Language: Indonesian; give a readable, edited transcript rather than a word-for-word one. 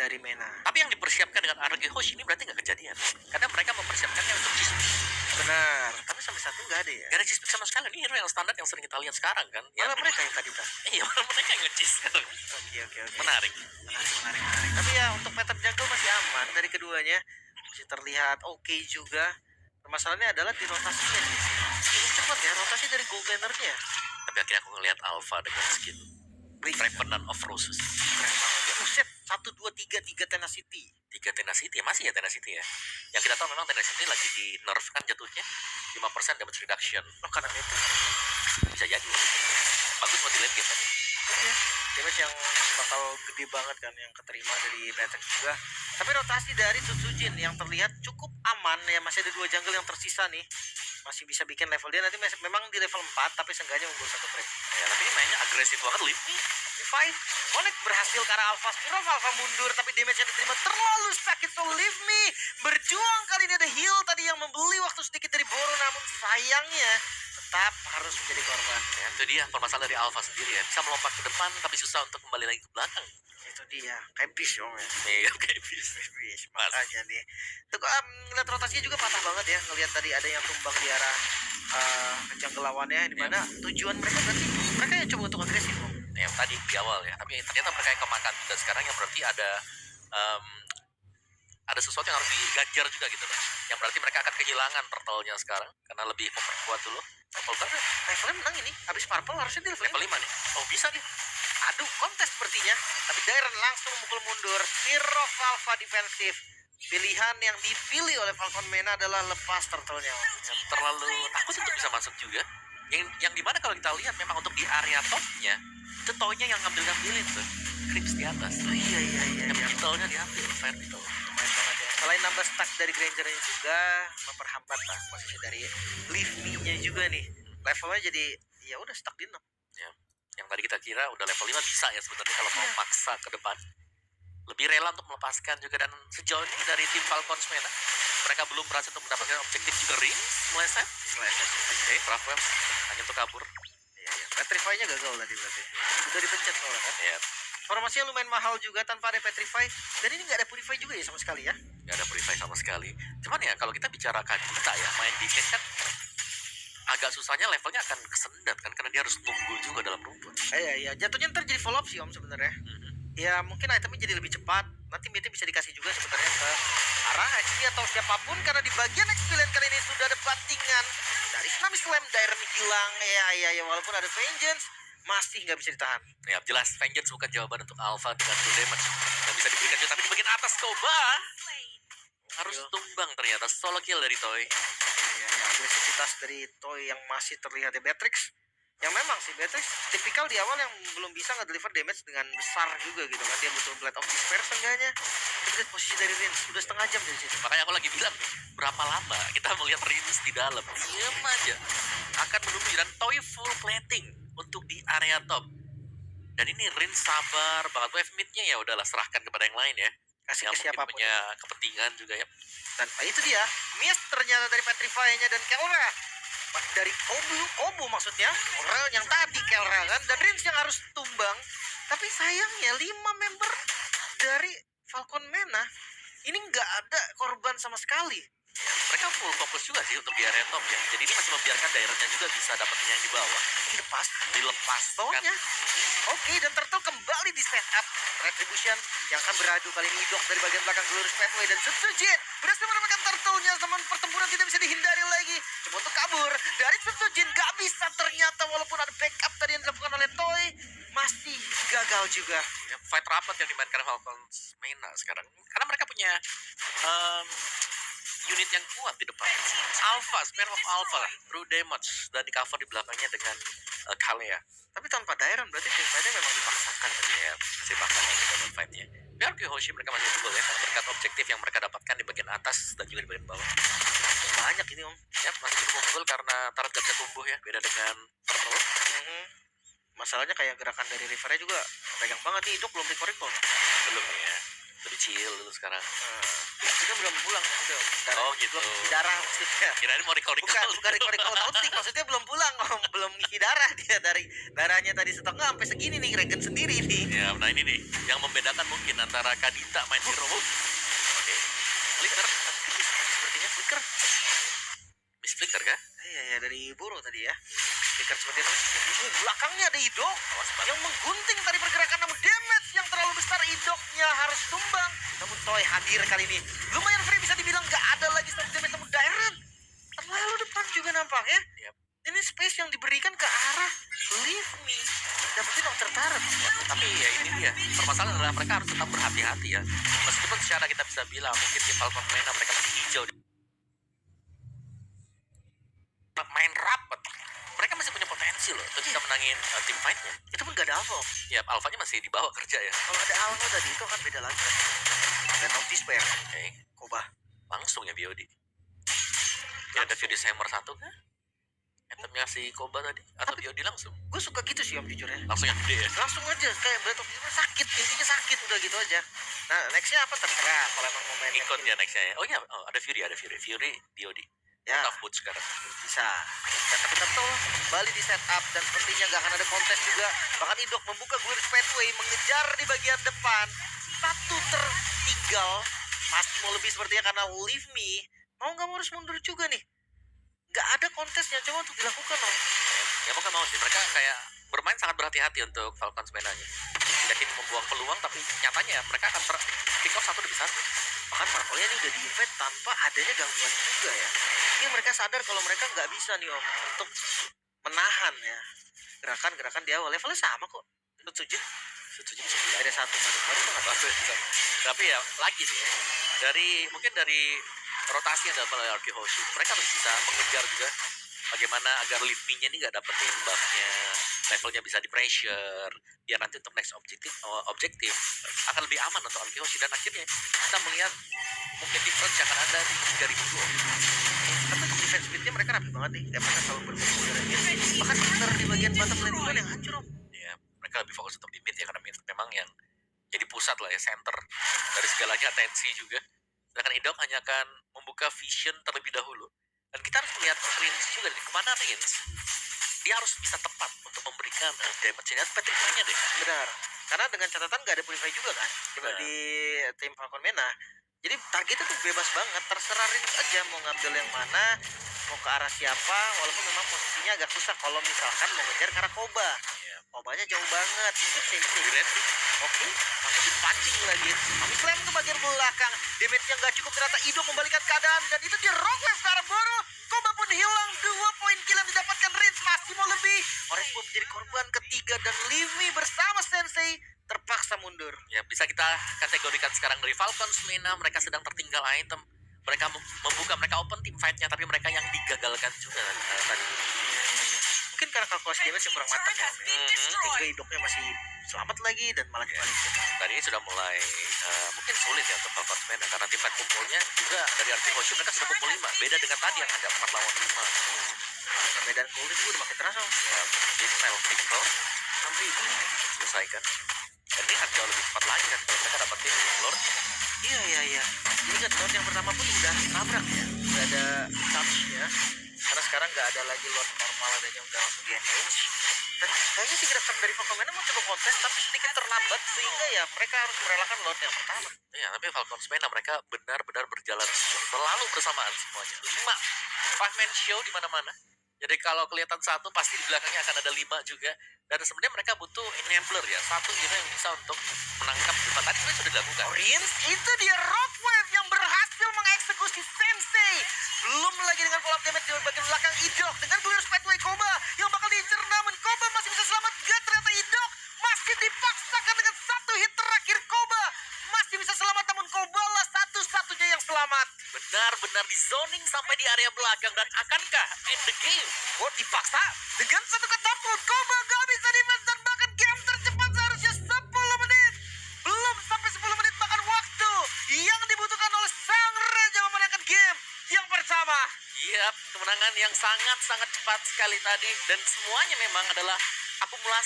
dari Mena. Tapi yang dipersiapkan dengan Arage Hoshi ini berarti nggak kejadian. Karena mereka mempersiapkannya untuk Cheese. Benar, tapi sampai satu nggak ada ya. Gak ada Cheese sama sekali. Ini hero yang standar yang sering kita lihat sekarang kan. Ya, Malah mereka yang tadi tak. iya, malah mereka yang nge-cheese sekarang. Oke. Menarik. Menarik. Tapi ya untuk pattern jungle masih aman dari keduanya. Masih terlihat oke juga. Permasalahannya adalah di rotasinya sih. Cukup cepat ya rotasi dari gold bannernya. Tapi akhirnya aku ngeliat Alpha dengan skin Revenant of Roses. Keren banget ya. Buset, 1, 2, 3 Tenacity. 3 Tenacity, masih ya Tenacity ya. Yang kita tahu memang Tenacity lagi di nerf kan jatuhnya 5% damage reduction. Oh karena itu. Bisa jadi. Bagus buat di late game tadi. Iya. Damage yang bakal gede banget kan yang keterima dari Beatrix juga. Tapi rotasi dari Tsujin yang terlihat cukup aman ya, masih ada 2 jungle yang tersisa nih. Masih bisa bikin level dia nanti memang di level 4 tapi seenggaknya unggul 1 frame. Ya, tapi ini mainnya agresif banget. Leave me. Fight. Connect berhasil karena Alpha Spiro, Alpha mundur tapi damage yang diterima terlalu sakit. So leave me. Berjuang kali ini ada heal tadi yang membeli waktu sedikit dari Boro, namun sayangnya tetap harus menjadi korban. Ya, itu dia permasalahan dari Alpha sendiri ya. Bisa melompat ke depan tapi susah untuk kembali lagi ke belakang. Itu dia, kayak bis dong ya. Iya, kayak bis. Makanya nih. Tuh ngeliat rotasinya juga patah banget ya. Ngeliat tadi ada yang tumbang di arah jungle lawannya, dimana tujuan mereka berarti mereka yang coba untuk agresif loh. Yang tadi di awal ya, tapi ternyata mereka yang kemakan juga sekarang, yang berarti ada sesuatu yang harus diganjar juga gitu loh. Yang berarti mereka akan kehilangan turtle-nya sekarang karena lebih memperkuat dulu. Levelnya menang ini, habis purple harusnya di level 5 nih. Oh bisa nih. Aduh, kontes sepertinya. Tapi Dairon langsung memukul mundur. Hero Alpha defensif. Pilihan yang dipilih oleh Falcon Mena adalah lepas turtle-nya. Terlalu takut untuk bisa masuk juga. Yang dimana kalau kita lihat memang untuk di area topnya itu toynya yang ngambilin tuh Crips di atas. Iya. Yang beetle-nya diambil, Fire Beetle. Selain nambah stack dari Granger-nya juga memperhambat lah posisi dari Leave Me-nya juga nih. Levelnya jadi ya udah stuck di 6. Ya. Yang tadi kita kira udah level 5 bisa ya sebenarnya kalau mau maksa ke depan. Lebih rela untuk melepaskan juga, dan sejauh ini dari tim Falcon Mena mereka belum berhasil untuk mendapatkan objektif juga. Ring meleset. Oke, Rafael hanya untuk kabur. Iya. Petrify-nya gagal tadi berarti. Udah dipencet soalnya kan. Iya. Formasinya lumayan mahal juga tanpa ada Petrify. Dan ini nggak ada Purify juga ya sama sekali ya. Nggak ada Purify sama sekali. Cuman ya kalau kita bicara Kagita ya, main di lane kan agak susahnya, levelnya akan kesendat kan karena dia harus nunggu juga dalam rumput. Iya. Jatuhnya ntar jadi follow up sih om sebenarnya. Ya mungkin itemnya jadi lebih cepat. Nanti mitnya bisa dikasih juga sebenarnya ke arah XP atau siapapun, karena di bagian XP lane kali ini sudah ada bantingan dari Tsunami Slam. Dairon hilang. Ya walaupun ada Vengeance masih nggak bisa ditahan. Ya jelas Vengeance bukan jawaban untuk Alpha dengan full damage yang bisa diberikan juga, tapi di bagian atas Koba harus tumbang ternyata. Solo kill dari Toy. Iya, agresivitas dari Toy yang masih terlihat di Beatrix. Yang memang sih Beatrix tipikal di awal yang belum bisa nge-deliver damage dengan besar juga gitu kan. Dia butuh Blade of Despair seenggaknya. Lihat posisi dari Rins udah setengah jam dari situ. Makanya aku lagi bilang, berapa lama kita melihat Rins di dalam, diam aja akan menunggu, dan Toy full plating untuk di area top. Dan ini Rins sabar banget. Wave mid-nya ya udahlah serahkan kepada yang lain ya. Kasih yang ke siapapun punya kepentingan juga ya. Dan itu dia miss ternyata dari Petrify-nya dan Kelra. Dari Kobu maksudnya Orel yang tadi Kelra kan, dan Rins yang harus tumbang. Tapi sayangnya 5 member dari Falcon Mena ini nggak ada korban sama sekali. Mereka full fokus juga sih untuk di area top ya. Jadi ini masih membiarkan daerahnya juga bisa dapetin yang di bawah. Dilepas Tonya. Oke, dan Turtle kembali di setup. Retribution yang akan beradu kali ini dok dari bagian belakang Glorious Pathway, dan Tsujin berhasil menemukan Turtle-nya. Zaman pertempuran tidak bisa dihindari lagi. Coba untuk kabur dari Tsujin, gak bisa ternyata, walaupun ada backup tadi yang dilakukan oleh Toy, masih gagal juga. Ya, fight rapat yang dimainkan Falcon Mena sekarang karena mereka punya unit yang kuat di depan. Alpha, Spear of Alpha, true damage, dan di cover di belakangnya dengan Kalea. Tapi tanpa Dairon berarti tim fight-nya memang dipaksakan tadi ya. Masih paksakan di dalam fight-nya. Biar Hoshi mereka masih unggul ya, berkat objektif yang mereka dapatkan di bagian atas dan juga di bagian bawah. Banyak ini om. Ya, masih cukup unggul karena turret gak bisa tumbuh ya, beda dengan Turtle. Masalahnya kayak gerakan dari Rivernya juga pegang banget nih, Dok belum recall. Belum ya. Jadi chill dulu sekarang. Maksudnya belum pulang maksudnya Om. Oh, gitu. Belum ngisi darah maksudnya. Kirain mau recall. Bukan recall outing, maksudnya belum pulang Om. Belum ngisi darah dia dari darahnya tadi setengah sampai segini nih, regen sendiri nih. Ya, nah ini nih yang membedakan mungkin antara Kadita main hero. Oke. Flicker. Sepertinya flicker. Miss Flicker kah? Iya dari Boro tadi ya. Flicker seperti itu. Belakangnya ada Idok Awas banget. yang menggunting tadi pergerakan, namun damage yang terlalu besar Idoknya harus tumbang. Namun Toy hadir kali ini. Lumayan free, bisa dibilang nggak ada lagi stop damage, namun Direct terlalu depan juga nampaknya. Yap. Ini space yang diberikan ke arah Leave Me. Dapetin Dr. Tarot. Tapi ya ini dia, permasalahan adalah mereka harus tetap berhati-hati ya. Meskipun secara kita bisa bilang mungkin tim Falcon Mena mereka masih hijau, main rapat, mereka masih punya potensi loh untuk bisa menangin tim fightnya. Itu pun gak ada Alpha. Ya alfanya masih dibawa kerja ya. Kalau ada Alpha tadi itu akan beda lagi. Dan of Despair. Oke, Koba. langsung ya BOD. Ya ada Furious Hammer 1 kah? Itemnya si Koba tadi atau BOD langsung? Gue suka gitu sih Om, jujur ya. Langsung yang gede ya. Langsung aja kayak Breath of the Wild, sakit, intinya sakit udah gitu aja. Nah nextnya apa terserah kalau emang mau main Ikut ya nextnya ya. Oh iya, ada Fury BOD. ya Tough Boot sekarang. bisa. Ya, tapi Turtle kembali di setup dan sepertinya nggak akan ada kontes juga. Bahkan Idok membuka Glorious Pathway, mengejar di bagian depan. Satu tertinggal, pasti mau lebih sepertinya karena Leave Me mau nggak mau harus mundur juga nih. Nggak ada kontesnya, coba untuk dilakukan Om. Ya mau gak mau sih, mereka kayak bermain sangat berhati-hati untuk Falcons Menanya. Yakin membuang peluang, tapi nyatanya mereka akan pick off 1 demi 1. Bahkan Marcolia ini udah di-invade tanpa adanya gangguan juga ya. Ini mereka sadar kalau mereka nggak bisa nih Om untuk menahan ya gerakan-gerakan di awal. Levelnya sama kok. Lu setuju? Setuju. Ada satu baru banget. Tapi ya lagi sih ya, mungkin dari rotasi yang dilakukan oleh RQ Hoshi, mereka harus bisa mengejar juga bagaimana agar Leave Me-nya ini nggak dapetin buff-nya, levelnya bisa di pressure, biar nanti untuk next objektif akan lebih aman untuk RQ Hoshi. Dan akhirnya kita melihat mungkin difference yang akan ada di 3000. Tapi untuk defense speed-nya mereka rapi banget nih. Kayak mereka selalu berkumpul dari mid. Bahkan sebentar di bagian bottom lane duluan yang hancur Om. Ya, mereka lebih fokus untuk di mid ya, karena mid memang yang jadi pusat lah ya, center dari segalanya, atensi juga. Sedangkan Idok hanya akan membuka vision terlebih dahulu. Dan kita harus melihat Rins juga nih, kemana Rins dia harus bisa tepat untuk memberikan damage-nya. Petrify-nya deh. Benar. Karena dengan catatan nggak ada purify juga kan. Coba Nah. di tim Falcon Mena. Jadi targetnya tuh bebas banget. Terserah Rins aja mau ngambil yang mana, mau ke arah siapa. Walaupun memang posisinya agak susah kalau misalkan mau ngejar ke arah Koba. Iya. Kobanya jauh banget. Itu sensei. Red. Oke, langsung dipancing lagi. Kami slam ke bagian belakang. Damage yang gak cukup, ternyata Idok membalikan keadaan. Dan itu dia rock wave ke arah Boro. Koba pun hilang. 2 poin kill yang didapatkan Rins. Masih mau lebih. Orange pun menjadi korban ketiga. Dan Leave Me bersama Sensei terpaksa mundur. Ya bisa kita kategorikan sekarang dari Falcons Mena, mereka sedang tertinggal item. Mereka membuka, mereka open team fight-nya, tapi mereka yang digagalkan juga tadi. Mungkin karena kalkulasi damage yang kurang matang ya. Sehingga Idoknya masih selamat lagi dan malah dibalikin. Dan ini sudah mulai mungkin sulit ya untuk Falcons Mena, karena tim fight kumpulnya juga dari RQ Hoshi mereka sudah kumpul 5. Beda dengan tadi yang hanya 4 lawan 5. Medan Golden juga udah makin terasa. Ya, di spell Pickle Sampai ini. selesaikan. Dan ini akan jauh lebih cepat lagi kan kalau mereka dapetin Lord. Iya. Jadi kan Lord yang pertama pun udah nabrak ya. Udah ada touch-nya. Karena sekarang nggak ada lagi Lord normal, adanya udah langsung di engage. Dan kayaknya sih gerakan dari Falcon Mena mau coba kontes, tapi sedikit terlambat sehingga ya mereka harus merelakan Lord yang pertama. Ya, tapi Falcons Mena mereka benar-benar berjalan selalu bersamaan semuanya. 5 5-man show di mana-mana. Jadi kalau kelihatan satu, pasti di belakangnya akan ada 5 juga. Dan sebenarnya mereka butuh enabler ya, satu hero yang bisa untuk menangkap 5. Tadi sebenarnya sudah dilakukan. Rins, itu dia Rock Wave yang berhasil mengeksekusi Sensei. Belum lagi dengan collab damage di bagian belakang Idok dengan Glorious Pathway Koba yang bakal diincer, namun Koba masih bisa selamat. Gak, ternyata Idok masih dipaksakan dengan 1 hit terakhir. Koba masih bisa selamat, namun Koba lah satu-satunya yang selamat. Benar-benar di zoning sampai di area belakang, dan akankah end the game? Oh, dipaksa dengan 1 katapult. Koba gak bisa defense dan bahkan game tercepat seharusnya 10 menit. Belum sampai 10 menit bahkan waktu yang dibutuhkan oleh Sang Raja memenangkan game yang pertama. Iya, kemenangan yang sangat-sangat cepat sekali tadi, dan semuanya memang adalah akumulasi